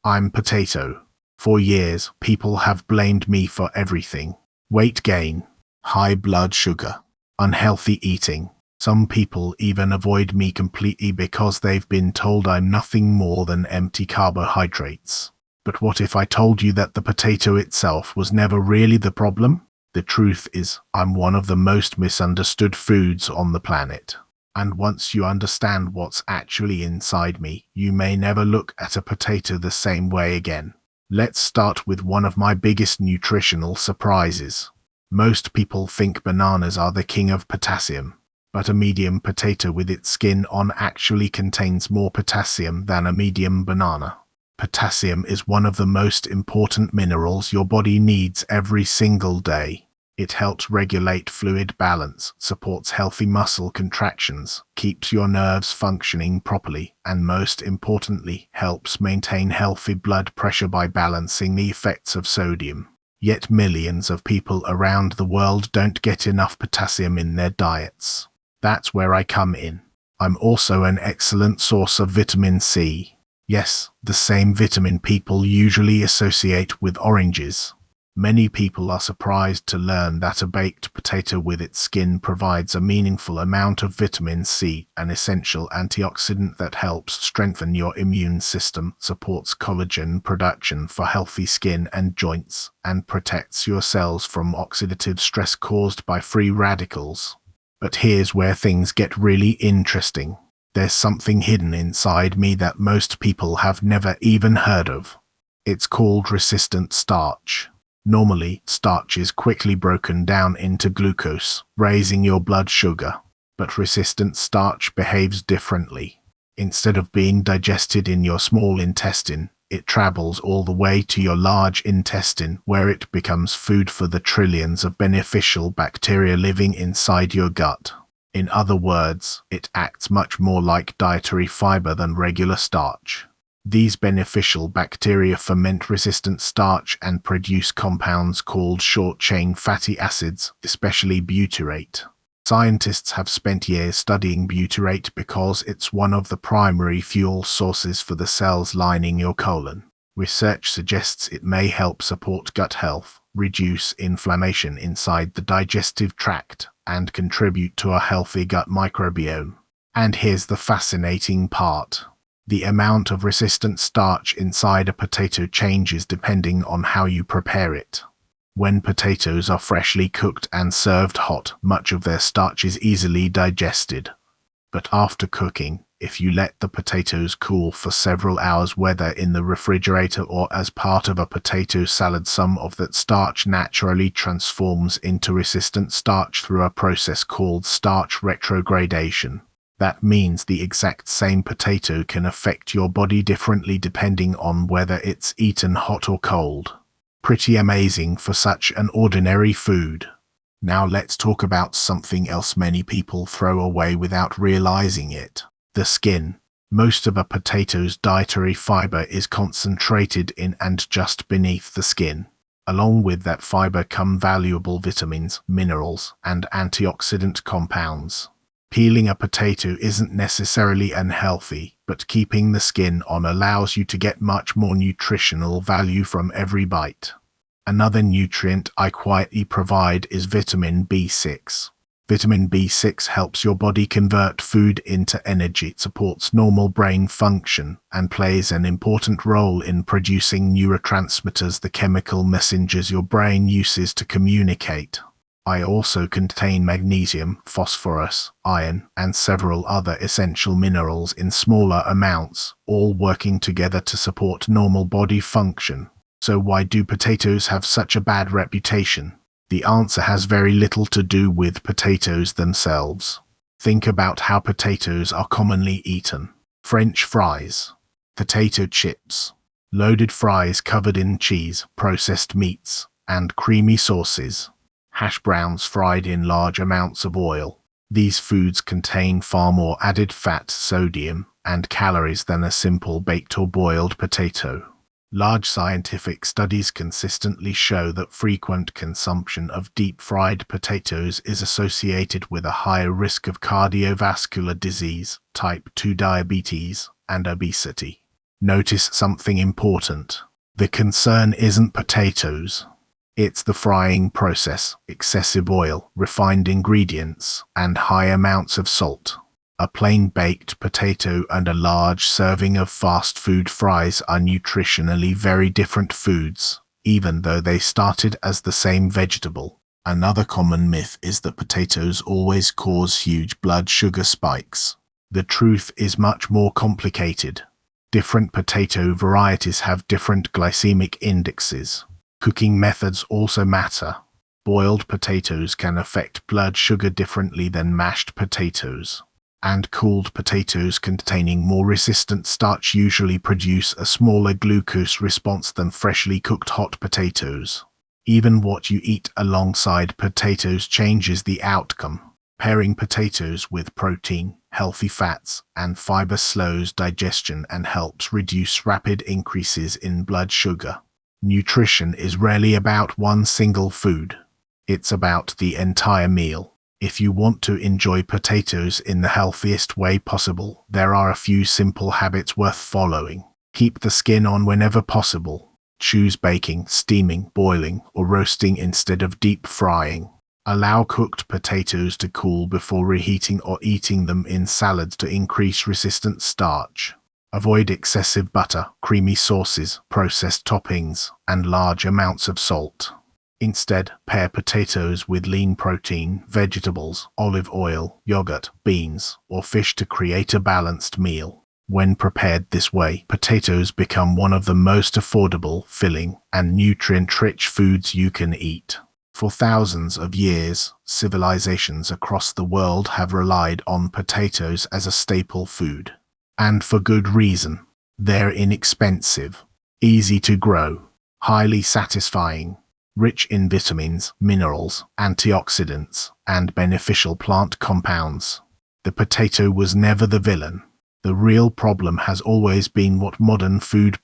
I'm potato. For years, people have blamed me for everything. Weight gain, high blood sugar, unhealthy eating. Some people even avoid me completely because they've been told I'm nothing more than empty carbohydrates. But what if I told you that the potato itself was never really the problem? The truth is, I'm one of the most misunderstood foods on the planet. And once you understand what's actually inside me, you may never look at a potato the same way again. Let's start with one of my biggest nutritional surprises. Most people think bananas are the king of potassium, but a medium potato with its skin on actually contains more potassium than a medium banana. Potassium is one of the most important minerals your body needs every single day. It helps regulate fluid balance, supports healthy muscle contractions, keeps your nerves functioning properly, and most importantly, helps maintain healthy blood pressure by balancing the effects of sodium. Yet millions of people around the world don't get enough potassium in their diets. That's where I come in. I'm also an excellent source of vitamin C. Yes, the same vitamin people usually associate with oranges. Many people are surprised to learn that a baked potato with its skin provides a meaningful amount of vitamin C, an essential antioxidant that helps strengthen your immune system, supports collagen production for healthy skin and joints, and protects your cells from oxidative stress caused by free radicals. But here's where things get really interesting. There's something hidden inside me that most people have never even heard of. It's called resistant starch. Normally, starch is quickly broken down into glucose, raising your blood sugar. But resistant starch behaves differently. Instead of being digested in your small intestine, it travels all the way to your large intestine, where it becomes food for the trillions of beneficial bacteria living inside your gut. In other words, it acts much more like dietary fiber than regular starch. These beneficial bacteria ferment resistant starch and produce compounds called short-chain fatty acids, especially butyrate. Scientists have spent years studying butyrate because it's one of the primary fuel sources for the cells lining your colon. Research suggests it may help support gut health, reduce inflammation inside the digestive tract, and contribute to a healthy gut microbiome. And here's the fascinating part. The amount of resistant starch inside a potato changes depending on how you prepare it. When potatoes are freshly cooked and served hot, much of their starch is easily digested. But after cooking, if you let the potatoes cool for several hours, whether in the refrigerator or as part of a potato salad, some of that starch naturally transforms into resistant starch through a process called starch retrogradation. That means the exact same potato can affect your body differently depending on whether it's eaten hot or cold. Pretty amazing for such an ordinary food. Now let's talk about something else many people throw away without realizing it. The skin. Most of a potato's dietary fiber is concentrated in and just beneath the skin. Along with that fiber come valuable vitamins, minerals, and antioxidant compounds. Peeling a potato isn't necessarily unhealthy, but keeping the skin on allows you to get much more nutritional value from every bite. Another nutrient I quietly provide is vitamin B6. Vitamin B6 helps your body convert food into energy, supports normal brain function, and plays an important role in producing neurotransmitters, the chemical messengers your brain uses to communicate. I also contain magnesium, phosphorus, iron, and several other essential minerals in smaller amounts, all working together to support normal body function. So why do potatoes have such a bad reputation? The answer has very little to do with potatoes themselves. Think about how potatoes are commonly eaten. French fries, potato chips, loaded fries covered in cheese, processed meats, and creamy sauces. Hash browns fried in large amounts of oil. These foods contain far more added fat, sodium, and calories than a simple baked or boiled potato. Large scientific studies consistently show that frequent consumption of deep-fried potatoes is associated with a higher risk of cardiovascular disease, type 2 diabetes, and obesity. Notice something important. The concern isn't potatoes. It's the frying process, excessive oil, refined ingredients, and high amounts of salt. A plain baked potato and a large serving of fast food fries are nutritionally very different foods, even though they started as the same vegetable. Another common myth is that potatoes always cause huge blood sugar spikes. The truth is much more complicated. Different potato varieties have different glycemic indexes. Cooking methods also matter. Boiled potatoes can affect blood sugar differently than mashed potatoes. And cooled potatoes containing more resistant starch usually produce a smaller glucose response than freshly cooked hot potatoes. Even what you eat alongside potatoes changes the outcome. Pairing potatoes with protein, healthy fats, and fiber slows digestion and helps reduce rapid increases in blood sugar. Nutrition is rarely about one single food. It's about the entire meal. If you want to enjoy potatoes in the healthiest way possible, there are a few simple habits worth following. Keep the skin on whenever possible. Choose baking, steaming, boiling, or roasting instead of deep frying. Allow cooked potatoes to cool before reheating or eating them in salads to increase resistant starch. Avoid excessive butter, creamy sauces, processed toppings, and large amounts of salt. Instead, pair potatoes with lean protein, vegetables, olive oil, yogurt, beans, or fish to create a balanced meal. When prepared this way, potatoes become one of the most affordable, filling, and nutrient-rich foods you can eat. For thousands of years, civilizations across the world have relied on potatoes as a staple food. And for good reason. They're inexpensive, easy to grow, highly satisfying, rich in vitamins, minerals, antioxidants, and beneficial plant compounds. The potato was never the villain. The real problem has always been what modern food